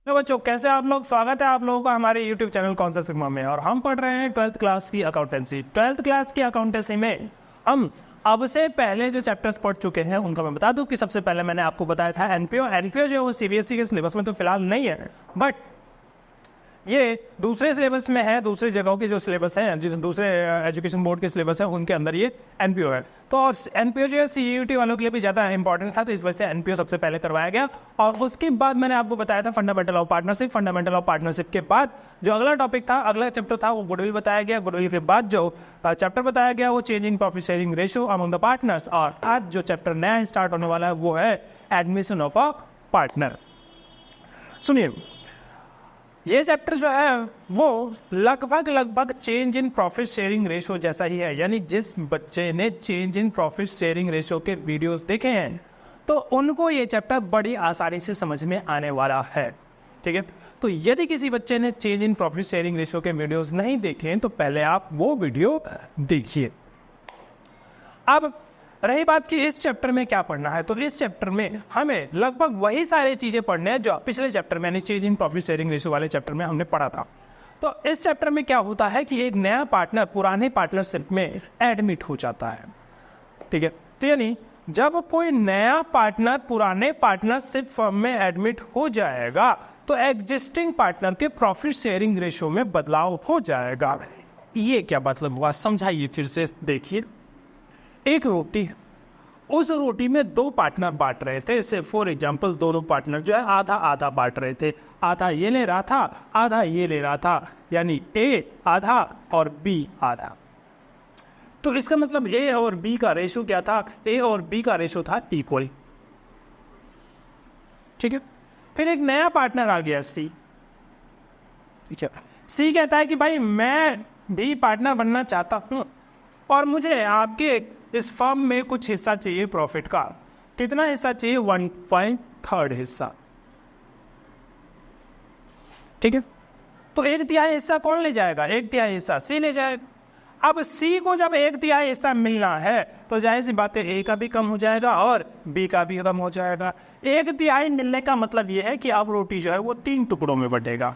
तो बच्चों कैसे आप लोग, स्वागत है आप लोगों का हमारे YouTube चैनल कौन सा सिग्मा में। और हम पढ़ रहे हैं 12th क्लास की अकाउंटेंसी। 12th क्लास की अकाउंटेंसी में हम अब से पहले जो चैप्टर्स पढ़ चुके हैं उनका मैं बता दूं कि सबसे पहले मैंने आपको बताया था एनपीओ जो है वो सीबीएसई के सिलेबस में तो फिलहाल नहीं है, बट ये दूसरे सिलेबस में है। दूसरी जगहों के जो सिलेबस हैं, जो दूसरे एजुकेशन बोर्ड के सिलेबस है उनके अंदर ये एनपीओ है। तो और एनपीओ जो है सीयूटी वालों के लिए भी ज़्यादा इंपॉर्टेंट था, तो इस वजह से एनपीओ सबसे पहले करवाया गया। और उसके बाद मैंने आपको बताया था fundamental of partnership. Fundamental of partnership के बाद जो अगला टॉपिक था, अगला चैप्टर था, वो गुडविल बताया गया। गुडविल के बाद जो चैप्टर बताया गया वो changing profit sharing ratio among the partners. और आज जो चैप्टर नया स्टार्ट होने वाला है वो है एडमिशन ऑफ अ पार्टनर। सुनिए, ये चैप्टर जो है वो लगभग change in profit sharing ratio जैसा ही है। यानी जिस बच्चे ने change in profit sharing ratio के वीडियोस देखे हैं तो उनको ये चैप्टर बड़ी आसानी से समझ में आने वाला है, ठीक है। तो यदि किसी बच्चे ने change in profit sharing ratio के वीडियोस नहीं देखे हैं तो पहले आप वो वीडियो देखिए। अब रही बात कि इस चैप्टर में क्या पढ़ना है, तो इस चैप्टर में हमें लगभग वही सारी चीजें पढ़ने हैं जो पिछले चैप्टर में, यानी change in profit sharing ratio वाले चैप्टर में हमने पढ़ा था। तो इस चैप्टर में क्या होता है कि एक नया पार्टनर पुराने पार्टनरशिप में एडमिट हो जाता है, ठीक है। तो यानी जब कोई नया पार्टनर पुराने पार्टनरशिप फर्म में एडमिट हो जाएगा तो एग्जिस्टिंग पार्टनर के प्रॉफिट शेयरिंग रेशियो में बदलाव हो जाएगा। ये क्या मतलब हुआ, समझाइए फिर से। देखिए, एक रोटी है, उस रोटी में दो पार्टनर बांट रहे थे। जैसे फॉर एग्जांपल दोनों पार्टनर जो है आधा आधा बांट रहे थे। आधा ये ले रहा था, आधा ये ले रहा था, यानी ए आधा और बी आधा। तो इसका मतलब ए और बी का रेशियो क्या था? ए और बी का रेशियो था इक्वल, ठीक है। फिर एक नया पार्टनर आ गया सी, ठीक है। सी कहता है कि भाई मैं भी पार्टनर बनना चाहता हूँ और मुझे आपके इस फर्म में कुछ हिस्सा चाहिए प्रॉफिट का। कितना हिस्सा चाहिए? 1/3 हिस्सा, ठीक है। तो 1/3 हिस्सा कौन ले जाएगा? 1/3 हिस्सा सी ले जाएगा। अब सी को जब 1/3 हिस्सा मिलना है तो जाहिर सी बात है ए का भी कम हो जाएगा और बी का भी कम हो जाएगा। 1/3 मिलने का मतलब यह है कि अब रोटी जो है वो 3 टुकड़ों में बटेगा,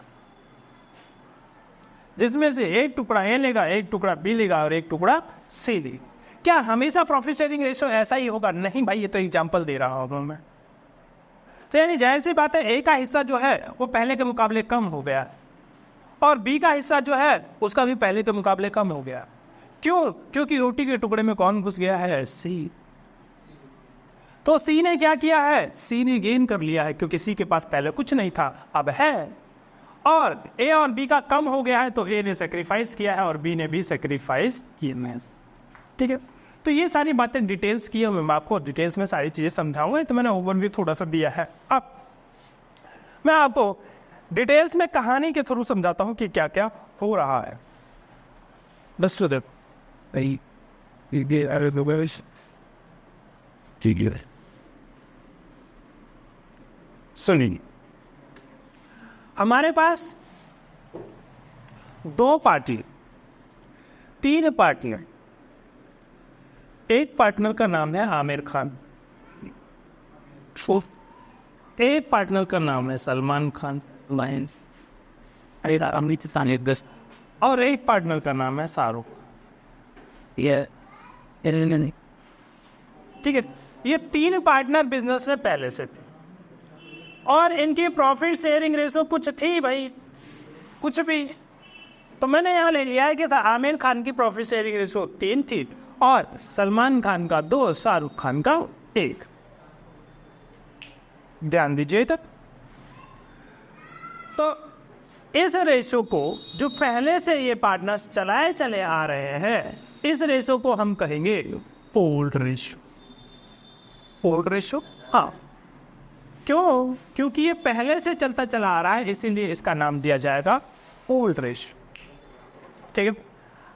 जिसमें से एक टुकड़ा ए लेगा, एक टुकड़ा बी लेगा और एक टुकड़ा सी लेगा। क्या हमेशा प्रॉफिट शेयरिंग रेशियो ऐसा ही होगा? नहीं भाई, ये तो एग्जांपल दे रहा हूं मैं। तो यानी जाहिर सी बात है ए का हिस्सा जो है वो पहले के मुकाबले कम हो गया और बी का हिस्सा जो है उसका भी पहले के मुकाबले कम हो गया। क्यों? क्योंकि रोटी के टुकड़े में कौन घुस गया है? सी। तो सी ने क्या किया है? सी ने गेन कर लिया है, क्योंकि सी के पास पहले कुछ नहीं था, अब है। और ए और बी का कम हो गया है तो ए ने सेक्रीफाइस किया है और बी ने भी सेक्रीफाइस किया है, ठीक है। तो ये सारी बातें डिटेल्स की है, मैं आपको डिटेल्स में सारी चीज़ें समझाऊंगा। तो मैंने ओवरव्यू थोड़ा सा दिया है। अब मैं आपको डिटेल्स में कहानी के थ्रू समझाता हूँ कि क्या क्या हो रहा है। बस तो देखो, सुनिए, हमारे पास दो पार्टी, 3 पार्टनर। एक पार्टनर का नाम है आमिर खान, एक पार्टनर का नाम है सलमान खान, और एक पार्टनर का नाम है शाहरुख, ठीक है। ये 3 पार्टनर बिजनेस में पहले से थे और इनकी प्रॉफिट शेयरिंग रेशो कुछ थी भाई, कुछ भी। तो मैंने यहाँ ले लिया है कि आमिर खान की प्रॉफिट शेयरिंग रेशो 3 थी और सलमान खान का 2, शाहरुख खान का 1। ध्यान दीजिए तक। तो इस रेशो को जो पहले से ये पार्टनर्स चलाए चले आ रहे हैं, इस रेशो को हम कहेंगे ओल्ड रेशो। ओल्ड रेशो, हाँ। क्यों? क्योंकि ये पहले से चलता चला आ रहा है, इसीलिए इसका नाम दिया जाएगा ओल्ड रेशो, ठीक है।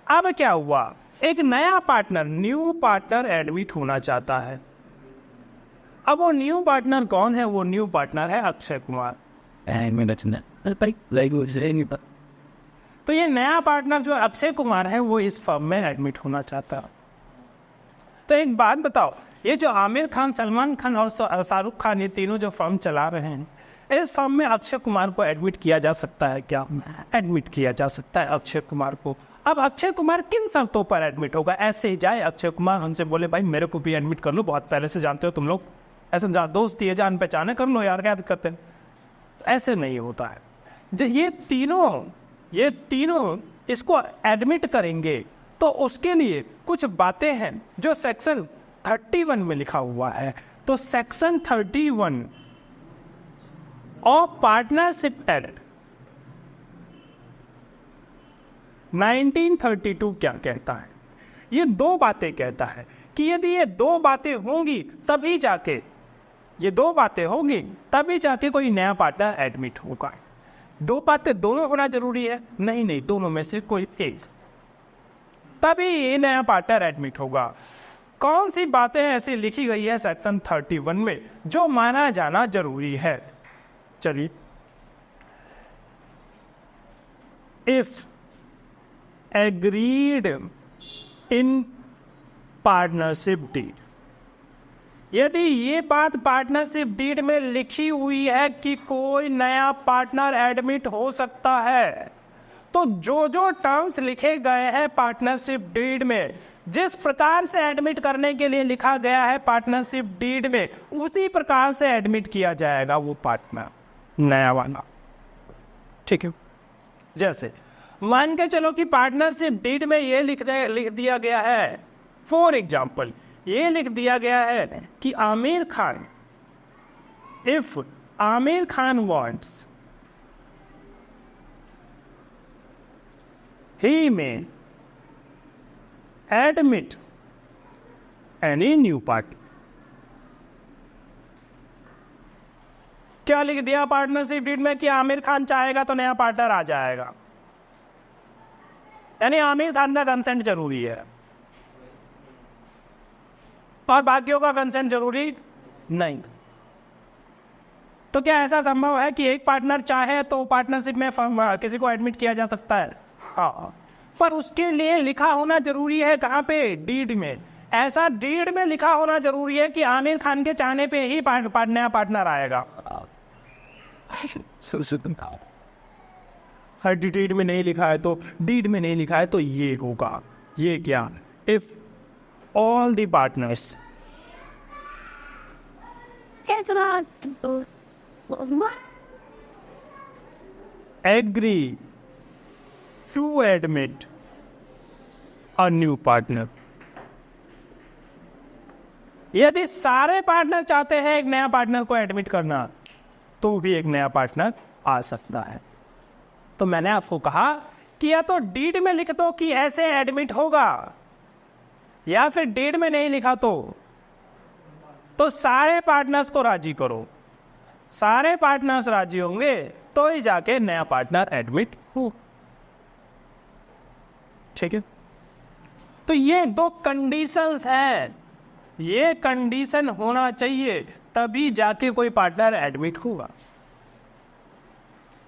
अब क्या हुआ? एक नया पार्टनर, न्यू पार्टनर एडमिट होना चाहता है। अब वो न्यू पार्टनर कौन है? वो न्यू पार्टनर है अक्षय कुमार। तो ये नया पार्टनर जो अक्षय कुमार है वो इस फर्म में एडमिट होना चाहता है। तो एक बात बताओ, ये जो आमिर खान, सलमान खान और शाहरुख खान, ये तीनों जो फर्म चला रहे हैं, इस फर्म में अक्षय कुमार को एडमिट किया जा सकता है क्या? एडमिट किया जा सकता है अक्षय कुमार को। अब अक्षय कुमार किन शर्तों पर एडमिट होगा? ऐसे ही जाए अक्षय कुमार हमसे बोले भाई मेरे को भी एडमिट कर लो, बहुत पहले से जानते हो तुम लोग, ऐसे दोस्ती है, जान पहचान है, कर लो यार, क्या दिक्कत है? ऐसे नहीं होता है। ये तीनों इसको एडमिट करेंगे तो उसके लिए कुछ बातें हैं जो सेक्शन 31 में लिखा हुआ है। तो सेक्शन 31 ऑफ पार्टनरशिप एक्ट 1932 क्या कहता है? ये दो बातें कहता है कि यदि ये दो बातें होंगी तभी जाके कोई नया पार्टनर एडमिट होगा। दो बातें दोनों होना जरूरी है? नहीं, दोनों में से कोई एक, तभी ये नया पार्टनर एडमिट होगा। कौन सी बातें ऐसी लिखी गई है सेक्शन 31 में जो माना जाना जरूरी है? चलिए, if agreed in partnership deed, यदि ये बात पार्टनरशिप डीड में लिखी हुई है कि कोई नया पार्टनर एडमिट हो सकता है, तो जो टर्म्स लिखे गए हैं पार्टनरशिप डीड में, जिस प्रकार से एडमिट करने के लिए लिखा गया है पार्टनरशिप डीड में, उसी प्रकार से एडमिट किया जाएगा वो पार्टनर नया वाला। ठीक है, जैसे मान के चलो कि पार्टनरशिप डीड में ये लिख दिया गया है, फॉर एग्जाम्पल ये लिख दिया गया है कि Aamir Khan, if Aamir Khan wants, he may admit any new party। क्या लिख दिया पार्टनरशिप डीड में कि आमिर खान चाहेगा तो नया पार्टनर आ जाएगा, यानी आमिर खान का कंसेंट जरूरी है और बाकियों का कंसेंट जरूरी नहीं। तो क्या ऐसा संभव है कि एक पार्टनर चाहे तो पार्टनरशिप में किसी को एडमिट किया जा सकता है? हाँ, पर उसके लिए लिखा होना जरूरी है। कहाँ पे? डीड में। ऐसा डीड में लिखा होना जरूरी है कि आमिर खान के चाहने पे ही नया पार्टनर आएगा। डीड में नहीं लिखा है तो ये होगा, ये क्या? If all the partners agree to admit a new partner। यदि सारे पार्टनर चाहते हैं एक नया पार्टनर को एडमिट करना, तो भी एक नया पार्टनर आ सकता है। तो मैंने आपको कहा कि या तो डीड में लिख दो कि ऐसे एडमिट होगा, या फिर डीड में नहीं लिखा तो सारे पार्टनर्स को राजी करो। सारे पार्टनर्स राजी होंगे तो ही जाके नया पार्टनर एडमिट हो। ठीक है, तो ये दो कंडीशंस हैं, ये कंडीशन होना चाहिए तभी जाके कोई पार्टनर एडमिट होगा।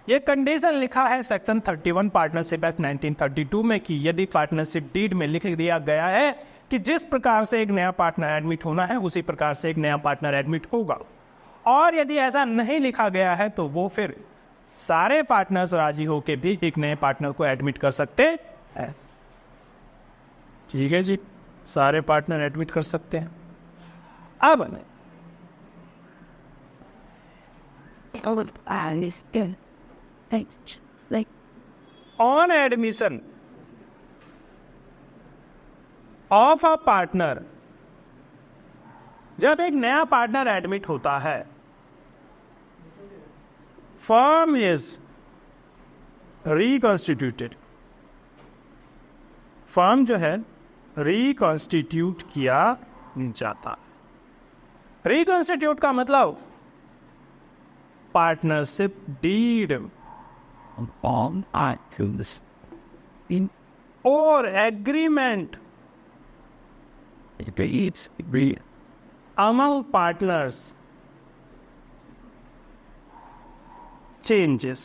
ये कंडीशन लिखा है सेक्शन 31 पार्टनरशिप एक्ट 1932 में कि यदि पार्टनरशिप डीड में लिख दिया गया है कि जिस प्रकार से एक नया पार्टनर एडमिट होना है उसी प्रकार से एक नया पार्टनर एडमिट होगा, और यदि ऐसा नहीं लिखा गया है तो वो फिर सारे पार्टनर्स राजी होकर भी एक नए पार्टनर को एडमिट कर सकते हैं। ठीक है जी, सारे पार्टनर एडमिट कर सकते हैं। अब on admission of a partner, जब एक नया पार्टनर एडमिट होता है, फर्म इज रिकॉन्स्टिट्यूटेड, फर्म जो है रिकॉन्स्टिट्यूट किया जाता है। रिकॉन्स्टिट्यूट का मतलब पार्टनरशिप डीड और एग्रीमेंट among partners changes।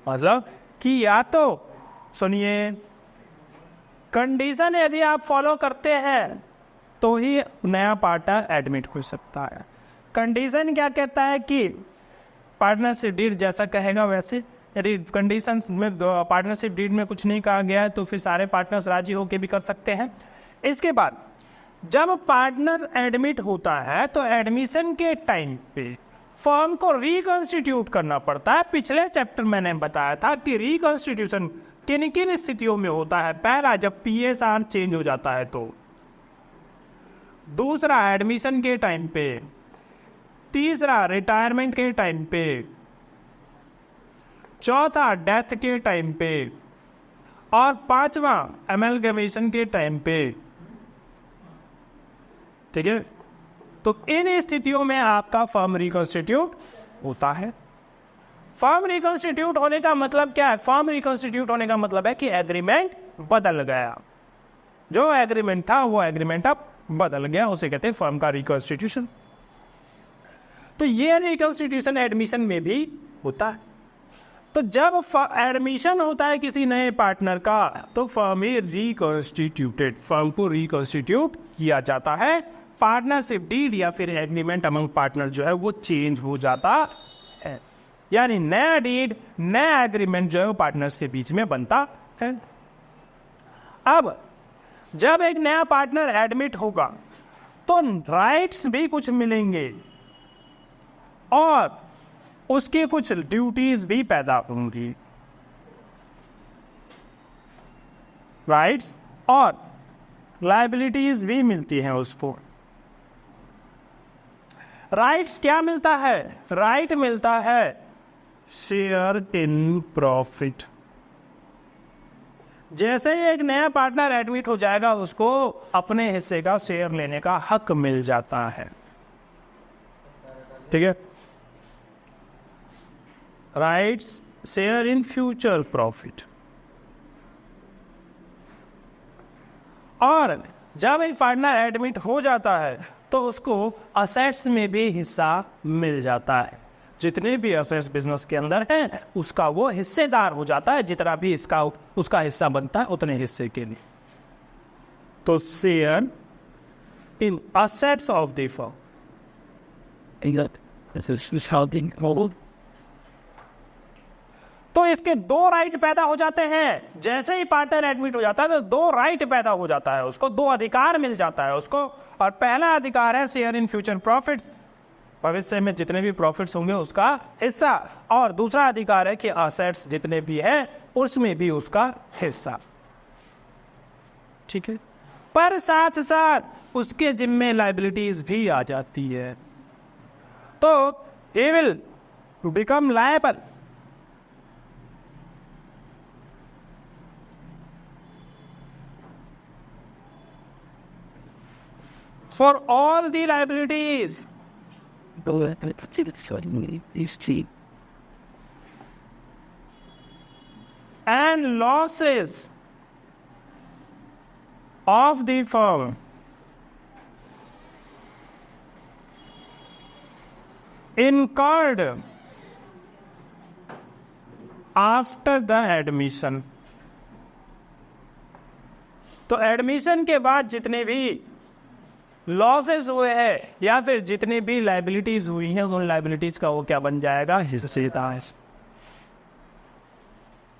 मतलब कि या तो सुनिए, कंडीशन यदि आप फॉलो करते हैं तो ही नया पार्टनर एडमिट हो सकता है। कंडीशन क्या कहता है कि पार्टनरशिप डीड जैसा कहेगा वैसे, यदि कंडीशंस में पार्टनरशिप डीड में कुछ नहीं कहा गया है तो फिर सारे पार्टनर्स राजी होकर भी कर सकते हैं। इसके बाद जब पार्टनर एडमिट होता है तो एडमिशन के टाइम पे फर्म को रिकॉन्स्टिट्यूट करना पड़ता है। पिछले चैप्टर मैंने बताया था कि रिकॉन्स्टिट्यूशन किन किन स्थितियों में होता है। पहला, जब पीएसआर चेंज हो जाता है तो। दूसरा, एडमिशन के टाइम पे। तीसरा, रिटायरमेंट के टाइम पे। चौथा, डेथ के टाइम पे। और पांचवा, एमलगमेशन के टाइम पे। ठीक है, तो इन स्थितियों में आपका फर्म रिकॉन्स्टिट्यूट होता है। फर्म रिकॉन्स्टिट्यूट होने का मतलब क्या है? फर्म रिकॉन्स्टिट्यूट होने का मतलब है कि एग्रीमेंट बदल गया, जो एग्रीमेंट था वो एग्रीमेंट अब बदल गया, उसे कहते हैं फर्म का रिकॉन्स्टिट्यूशन। तो ये रिकॉन्स्टिट्यूशन एडमिशन में भी होता है। तो जब एडमिशन होता है किसी नए पार्टनर का तो फर्म इज रिकॉन्स्टिट्यूटेड, फर्म को रिकॉन्स्टिट्यूट किया जाता है। पार्टनरशिप डीड या फिर एग्रीमेंट अमंग पार्टनर जो है वो चेंज हो जाता है, यानी नया डीड, नया एग्रीमेंट जो है वो पार्टनर्स के बीच में बनता है। अब जब एक नया पार्टनर एडमिट होगा तो राइट्स भी कुछ मिलेंगे और उसकी कुछ ड्यूटीज भी पैदा होंगी। राइट्स और लायबिलिटीज भी मिलती हैं उसको। राइट्स क्या मिलता है? राइट मिलता है शेयर इन प्रॉफिट। जैसे ही एक नया पार्टनर एडमिट हो जाएगा उसको अपने हिस्से का शेयर लेने का हक मिल जाता है। ठीक है, rights share in future profit. और जब एक पार्टनर एडमिट हो जाता है तो उसको असेट्स में भी हिस्सा मिल जाता है। जितने भी असेट्स बिजनेस के अंदर हैं उसका वो हिस्सेदार हो जाता है, जितना भी उसका हिस्सा बनता है उतने हिस्से के लिए। तो share in assets of the firm. तो इसके दो राइट पैदा हो जाते हैं। जैसे ही पार्टनर एडमिट हो जाता है तो दो राइट पैदा हो जाता है, उसको दो अधिकार मिल जाता है उसको। और पहला अधिकार है शेयर इन फ्यूचर प्रॉफिट्स, भविष्य में जितने भी प्रॉफिट्स होंगे उसका हिस्सा। और दूसरा अधिकार है कि असेट्स जितने भी हैं उसमें भी उसका हिस्सा। ठीक है, पर साथ साथ उसके जिम्मे लायबिलिटीज भी आ जाती है। तो he will become liable for all the liabilities and losses of the firm incurred after the admission। तो एडमिशन के बाद जितने भी लॉसेस हुए हैं या फिर जितनी भी लायबिलिटीज हुई हैं उन लायबिलिटीज का वो क्या बन जाएगा? हिस्सेदार।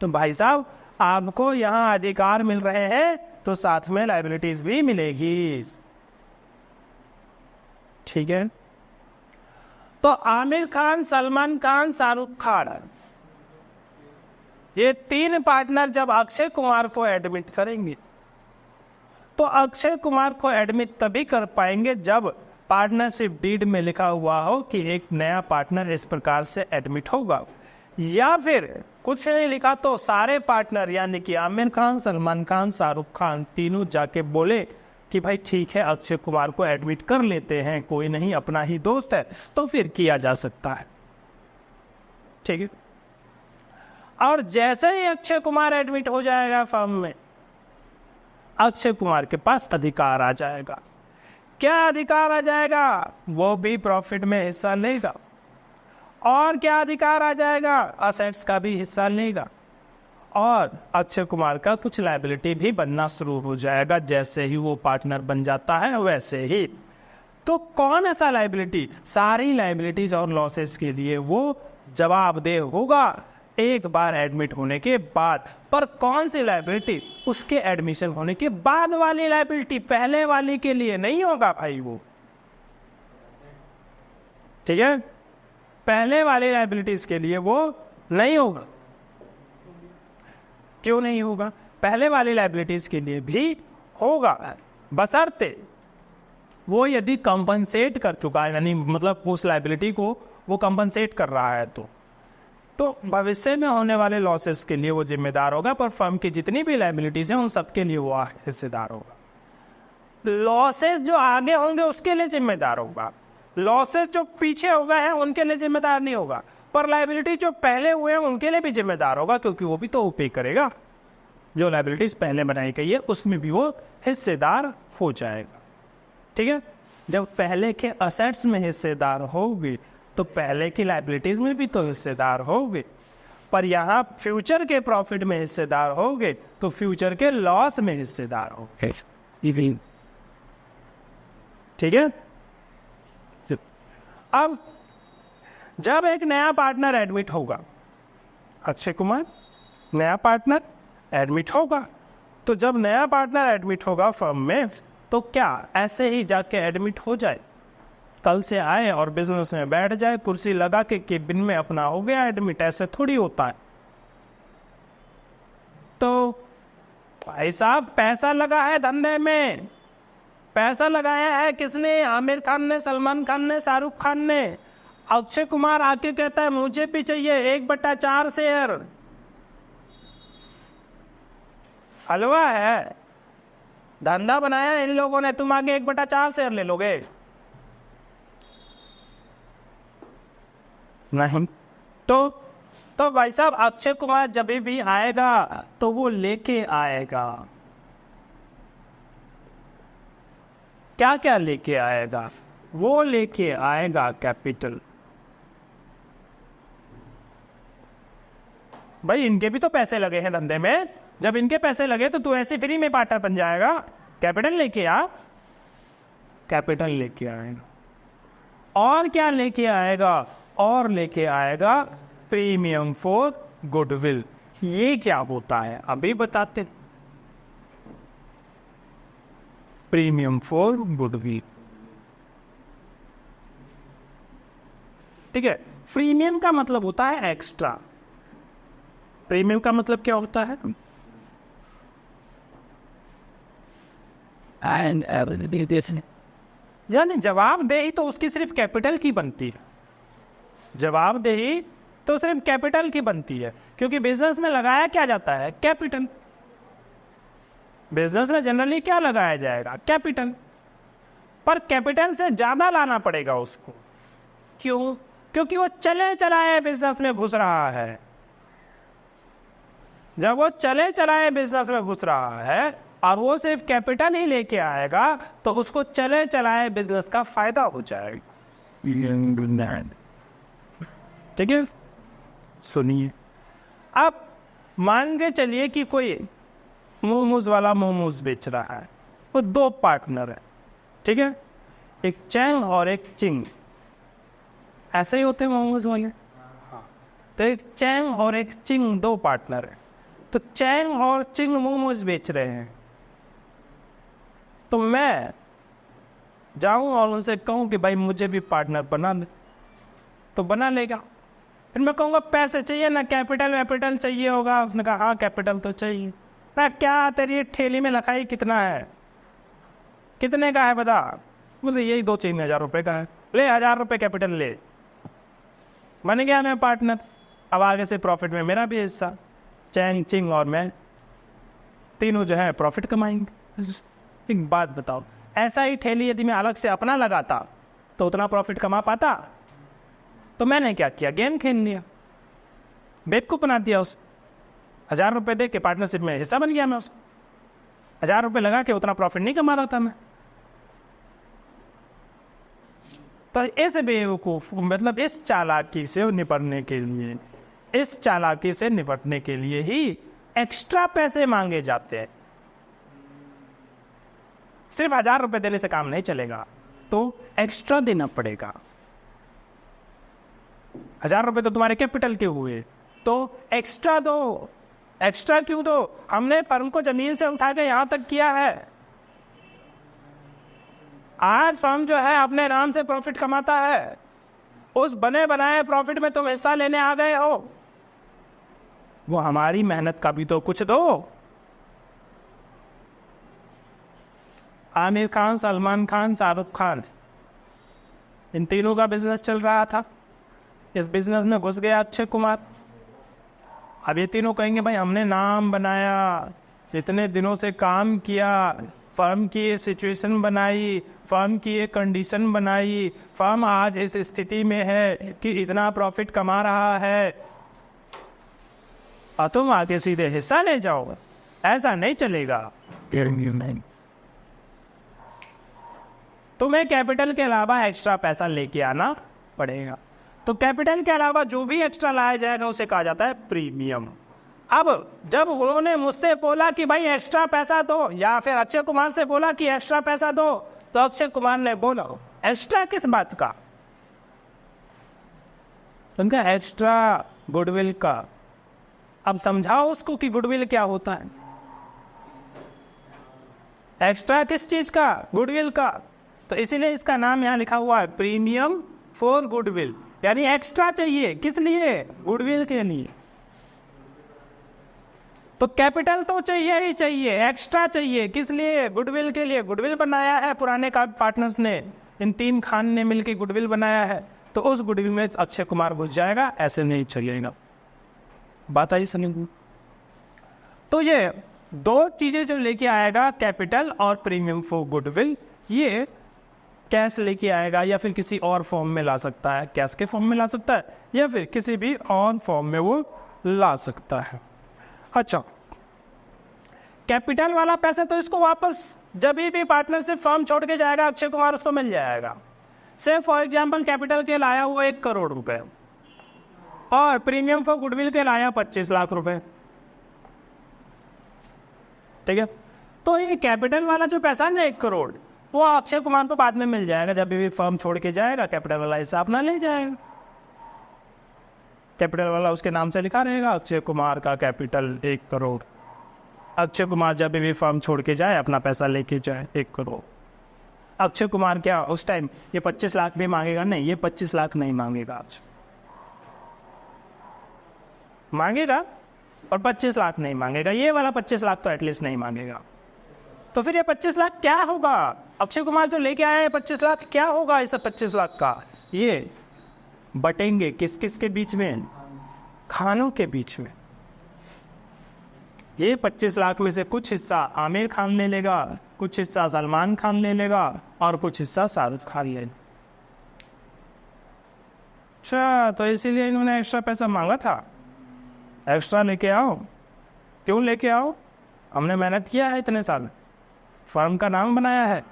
तो भाई साहब आपको यहाँ अधिकार मिल रहे हैं तो साथ में लायबिलिटीज भी मिलेगी। ठीक है, तो आमिर खान, सलमान खान, शाहरुख खान, ये तीन पार्टनर जब अक्षय कुमार को एडमिट करेंगे तो अक्षय कुमार को एडमिट तभी कर पाएंगे जब पार्टनरशिप डीड में लिखा हुआ हो कि एक नया पार्टनर इस प्रकार से एडमिट होगा। या फिर कुछ नहीं लिखा तो सारे पार्टनर यानी कि आमिर खान, सलमान खान, शाहरुख खान तीनों जाके बोले कि भाई ठीक है अक्षय कुमार को एडमिट कर लेते हैं, कोई नहीं अपना ही दोस्त है, तो फिर किया जा सकता है। ठीक है, और जैसे ही अक्षय कुमार एडमिट हो जाएगा फर्म में, अक्षय कुमार के पास अधिकार आ जाएगा। क्या अधिकार आ जाएगा? वो भी प्रॉफिट में हिस्सा लेगा। और क्या अधिकार आ जाएगा? असेट्स का भी हिस्सा लेगा। और अक्षय कुमार का कुछ लायबिलिटी भी बनना शुरू हो जाएगा। जैसे ही वो पार्टनर बन जाता है वैसे ही तो कौन ऐसा लाइबिलिटी सारी लाइबिलिटीज और लॉसेस के लिए वो जवाबदेह होगा एक बार एडमिट होने के बाद, पर कौन सी लाइबिलिटी उसके एडमिशन होने के बाद वाली लाइबिलिटी, पहले वाली के लिए नहीं होगा भाई वो। ठीक है, पहले वाली लाइबिलिटीज के लिए वो नहीं होगा। क्यों नहीं होगा? पहले वाली लाइबिलिटीज के लिए भी होगा, बशर्ते वो यदि कंपनसेट कर चुका है, यानी मतलब उस लाइबिलिटी को वो कंपनसेट कर रहा है, तो भविष्य में होने वाले लॉसेस के लिए वो जिम्मेदार होगा, पर फर्म की जितनी भी लाइबिलिटीज हैं उन सबके लिए वो हिस्सेदार होगा। लॉसेस जो आगे होंगे उसके लिए जिम्मेदार होगा, लॉसेस जो पीछे हो गए हैं उनके लिए जिम्मेदार नहीं होगा, पर लाइबिलिटी जो पहले हुए हैं उनके लिए भी जिम्मेदार होगा, क्योंकि वो भी तो पे करेगा। जो लाइबिलिटीज पहले बनाई गई है उसमें भी वो हिस्सेदार हो जाएगा। ठीक है, जब पहले के असेट्स में हिस्सेदार होगी तो पहले की लाइबिलिटीज में भी तो हिस्सेदार होगे, पर यहाँ फ्यूचर के प्रॉफिट में हिस्सेदार होगे तो फ्यूचर के लॉस में हिस्सेदार होगे। ठीक है, अब जब एक नया पार्टनर एडमिट होगा, अक्षय कुमार नया पार्टनर एडमिट होगा, तो जब नया पार्टनर एडमिट होगा फर्म में, तो क्या ऐसे ही जाके एडमिट हो जाए, कल से आए और बिजनेस में बैठ जाए, कुर्सी लगा के केबिन में अपना हो गया एडमिट? ऐसे थोड़ी होता है। तो भाई साहब पैसा लगा है धंधे में, पैसा लगाया है किसने? आमिर खान ने, सलमान खान ने, शाहरुख खान ने। अक्षय कुमार आके कहता है मुझे भी चाहिए 1/4 शेयर। हलवा है, धंधा बनाया इन लोगों ने, तुम आगे 1/4 शेयर ले लोगे? नहीं। तो भाई साहब अक्षय कुमार जब भी आएगा तो वो लेके आएगा क्या क्या लेके आएगा? वो लेके आएगा कैपिटल। भाई इनके भी तो पैसे लगे हैं धंधे में, जब इनके पैसे लगे तो तू ऐसे फ्री में पार्टनर बन जाएगा। कैपिटल लेके आ, कैपिटल लेके आएगा। और क्या लेके आएगा? और लेके आएगा प्रीमियम फॉर गुडविल। ये क्या होता है अभी बताते। प्रीमियम फॉर गुडविल, ठीक है। प्रीमियम का मतलब होता है एक्स्ट्रा। प्रीमियम का मतलब क्या होता है? यानी जवाबदेही तो उसकी सिर्फ कैपिटल की बनती है, जवाबदेही तो सिर्फ कैपिटल की बनती है, क्योंकि बिजनेस में लगाया क्या जाता है? कैपिटल। बिजनेस में जनरली क्या लगाया जाएगा? कैपिटल। पर कैपिटल से ज्यादा लाना पड़ेगा उसको। क्यों? क्योंकि वो चले चलाए बिजनेस में घुस रहा है। जब वो चले चलाए बिजनेस में घुस रहा है और वो सिर्फ कैपिटल ही लेके आएगा तो उसको चले चलाए बिजनेस का फायदा हो जाएगा। ठीक है, सुनिए। अब मान के चलिए कि कोई मोमोज वाला मोमोज बेच रहा है, वो दो पार्टनर है, ठीक है, एक चैंग और एक चिंग। ऐसे ही होते हैं मोमोज वाले। तो एक चैंग और एक चिंग दो पार्टनर है। तो चैंग और चिंग मोमोज बेच रहे हैं, तो मैं जाऊं और उनसे कहूं कि भाई मुझे भी पार्टनर बना दे, तो बना लेगा। फिर मैं कहूँगा पैसे चाहिए ना, कैपिटल वैपिटल चाहिए होगा। उसने कहा हाँ कैपिटल तो चाहिए। मैं क्या तेरी ठेली में लखाई कितना है, कितने का है बता? बोले यही 2-3 हज़ार रुपये का है। ले 1000 रुपये कैपिटल ले, बन गया मैं पार्टनर। अब आगे से प्रॉफिट में मेरा भी हिस्सा। चैंग चिंग और मैं तीनों जो है प्रॉफिट कमाएंगे। एक बात बताओ, ऐसा ही ठेली यदि मैं अलग से अपना लगाता तो उतना प्रॉफिट कमा पाता? तो मैंने क्या किया? गेम खेल लिया, बेवकूफ बना दिया। उस 1000 रुपये दे के पार्टनरशिप में हिस्सा बन गया मैं। उस 1000 रुपये लगा के उतना प्रॉफिट नहीं कमा रहा था मैं। तो ऐसे बेवकूफ, मतलब इस चालाकी से निपटने के लिए, इस चालाकी से निपटने के लिए ही एक्स्ट्रा पैसे मांगे जाते हैं। सिर्फ 1000 रुपये देने से काम नहीं चलेगा। तो एक्स्ट्रा देना पड़ेगा। 1000 रुपये तो तुम्हारे कैपिटल के हुए, तो एक्स्ट्रा दो। एक्स्ट्रा क्यों दो? हमने फर्म को जमीन से उठा के यहाँ तक किया है। आज फर्म जो है अपने नाम से प्रॉफिट कमाता है, उस बने बनाए प्रॉफिट में तुम हिस्सा लेने आ गए हो, वो हमारी मेहनत का भी तो कुछ दो। आमिर खान, सलमान खान, शाहरुख खान, इन तीनों का बिजनेस चल रहा था। इस बिजनेस में घुस गया अक्षय कुमार। अब ये तीनों कहेंगे भाई हमने नाम बनाया, इतने दिनों से काम किया, फर्म की ये सिचुएशन बनाई, फर्म की ये कंडीशन बनाई, फर्म आज इस स्थिति में है कि इतना प्रॉफिट कमा रहा है, और तुम आके सीधे हिस्सा ले जाओ। ऐसा नहीं चलेगा। तुम्हें कैपिटल के अलावा एक्स्ट्रा पैसा लेके आना पड़ेगा। तो कैपिटल के अलावा जो भी एक्स्ट्रा लाया जाएगा उसे कहा जाता है प्रीमियम। अब जब उन्होंने मुझसे बोला कि भाई एक्स्ट्रा पैसा दो, या फिर अक्षय कुमार से बोला कि एक्स्ट्रा पैसा दो, तो अक्षय कुमार ने बोला एक्स्ट्रा किस बात का? उनका एक्स्ट्रा गुडविल का। अब समझाओ उसको कि गुडविल क्या होता है। एक्स्ट्रा किस चीज का? गुडविल का। तो इसीलिए इसका नाम यहाँ लिखा हुआ है प्रीमियम फॉर गुडविल, यानी एक्स्ट्रा चाहिए। किस लिए? गुडविल के लिए। तो कैपिटल तो चाहिए ही चाहिए, एक्स्ट्रा चाहिए। किस लिए? गुडविल के लिए। गुडविल बनाया है पुराने का पार्टनर्स ने, इन 3 खान ने मिलकर गुडविल बनाया है, तो उस गुडविल में अक्षय कुमार घुस जाएगा। ऐसे नहीं चलेगा। बात आई समझ? तो ये 2 चीजें जो लेके आएगा, कैपिटल और प्रीमियम फॉर गुडविल, ये कैश लेके आएगा या फिर किसी और फॉर्म में ला सकता है। कैश के फॉर्म में ला सकता है या फिर किसी भी और फॉर्म में वो ला सकता है। अच्छा, कैपिटल वाला पैसा तो इसको वापस जब भी पार्टनरशिप फर्म छोड़ के जाएगा अक्षय कुमार, उसको मिल जाएगा। से फॉर एग्जांपल कैपिटल के लाया हुआ 1 करोड़ रुपए और प्रीमियम फॉर गुडविल के लाया 25 लाख रुपए, ठीक है। तो ये कैपिटल वाला जो पैसा है ना 1 करोड़, वो अक्षय कुमार को बाद में मिल जाएगा। जब भी फर्म छोड़ के जाएगा कैपिटल वाला हिस्सा अपना ले जाएगा। कैपिटल वाला उसके नाम से लिखा रहेगा, अक्षय कुमार का कैपिटल 1 करोड़। अक्षय कुमार जब भी फर्म छोड़ के जाए अपना पैसा लेके जाए 1 करोड़। अक्षय कुमार क्या उस टाइम ये 25 लाख भी मांगेगा? नहीं, ये 25 लाख नहीं मांगेगा। आज मांगेगा और 25 लाख नहीं मांगेगा। ये वाला 25 लाख तो एटलीस्ट नहीं मांगेगा। तो फिर ये 25 लाख क्या होगा? अक्षय कुमार जो लेके आया है 25 लाख, क्या होगा इस 25 लाख का? ये बटेंगे किस किस के बीच में? खानों के बीच में। ये 25 लाख में से कुछ हिस्सा आमिर खान ले लेगा, कुछ हिस्सा सलमान खान ले लेगा और कुछ हिस्सा शाहरुख खान ले लेगा। अच्छा, तो इसीलिए इन्होंने एक्स्ट्रा पैसा मांगा था। एक्स्ट्रा लेके आओ। क्यों लेके आओ? हमने मेहनत किया है इतने साल, फर्म का नाम बनाया है।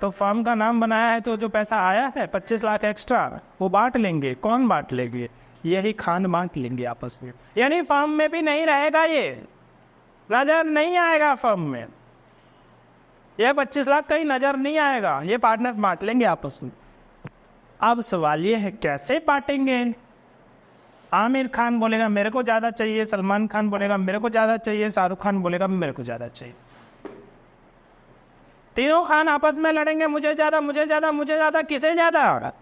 तो फर्म का नाम बनाया है तो जो पैसा आया है 25 लाख एक्स्ट्रा, वो बांट लेंगे। कौन बांट लेंगे? यही खान बांट लेंगे आपस में। यानी फर्म में भी नहीं रहेगा, ये नजर नहीं आएगा फर्म में। ये 25 लाख कहीं नजर नहीं आएगा, ये पार्टनर बांट लेंगे आपस में। अब सवाल ये है कैसे बांटेंगे? आमिर खान बोलेगा मेरे को ज़्यादा चाहिए, सलमान खान बोलेगा मेरे को ज़्यादा चाहिए, शाहरुख खान बोलेगा मेरे को ज़्यादा चाहिए। तीनों खान आपस में लड़ेंगे, मुझे ज़्यादा, मुझे ज़्यादा, मुझे ज़्यादा। किसे ज़्यादा?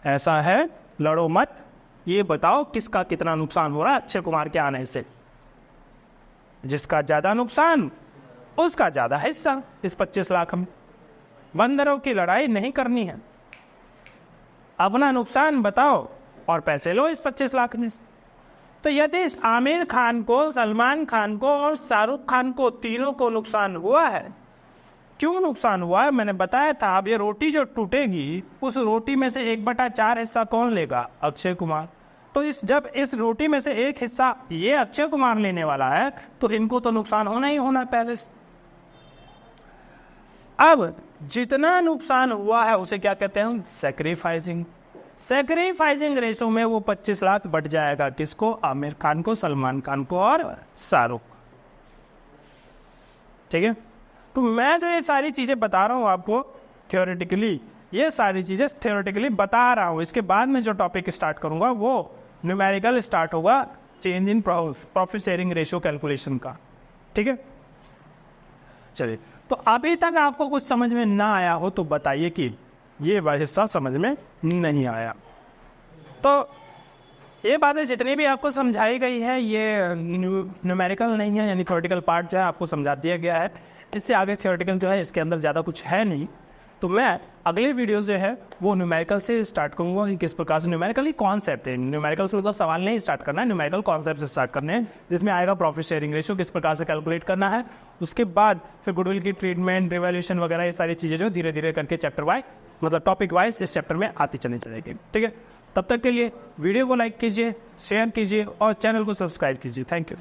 ऐसा है, लड़ो मत। ये बताओ किसका कितना नुकसान हो रहा है अक्षय कुमार के आने से? जिसका ज़्यादा नुकसान उसका ज़्यादा हिस्सा इस 25 लाख में। बंदरों की लड़ाई नहीं करनी है। अपना नुकसान बताओ और पैसे लो इस 25 लाख में से। तो यदि आमिर खान को, सलमान खान को और शाहरुख खान को, तीनों को नुकसान हुआ है, क्यों नुकसान हुआ है मैंने बताया था। अब ये रोटी जो टूटेगी, उस रोटी में से 1/4 हिस्सा कौन लेगा? अक्षय कुमार। तो जब इस रोटी में से एक हिस्सा ये अक्षय कुमार लेने वाला है, तो इनको तो नुकसान होना ही होना पहले से। अब जितना नुकसान हुआ है उसे क्या कहते हैं? सैक्रिफाइसिंग। सैक्रिफाइसिंग रेशो में वो 25 लाख बढ़ जाएगा। किसको? आमिर खान को, सलमान खान को और शाहरुख। ठीक है। तो मैं जो ये सारी चीज़ें बता रहा हूँ आपको थियोरेटिकली, ये सारी चीज़ें थियोरेटिकली बता रहा हूँ। इसके बाद में जो टॉपिक स्टार्ट करूँगा वो न्यूमेरिकल स्टार्ट होगा, change in profit sharing ratio calculation का। ठीक है, चलिए। तो अभी तक आपको कुछ समझ में ना आया हो तो बताइए कि ये हिस्सा समझ में नहीं आया। तो ये बातें जितनी भी आपको समझाई गई है ये न्यूमेरिकल नहीं है, यानी थ्योरेटिकल पार्ट जो है आपको समझा दिया गया है। इससे आगे थ्योरेटिकल जो है इसके अंदर ज़्यादा कुछ है नहीं। तो मैं अगले वीडियो जो है वो न्यूमेरिकल से स्टार्ट करूँगा कि किस प्रकार से न्यूमेरिकल ही कॉन्सेप्ट है, न्यूमेरिकल से मतलब सवाल नहीं स्टार्ट करना है, न्यूमेरिकल कॉन्सेप्ट से स्टार्ट करने हैं, जिसमें आएगा प्रॉफिट शेयरिंग रेशियो किस प्रकार से कैलकुलेट करना है। उसके बाद फिर गुडविल की ट्रीटमेंट, रिवैल्यूएशन वगैरह ये सारी चीज़ें जो धीरे धीरे करके चैप्टर वाइज मतलब टॉपिक वाइज इस चैप्टर में आती चली जाएगी। ठीक है, तब तक के लिए वीडियो को लाइक कीजिए, शेयर कीजिए और चैनल को सब्सक्राइब कीजिए। Thank you.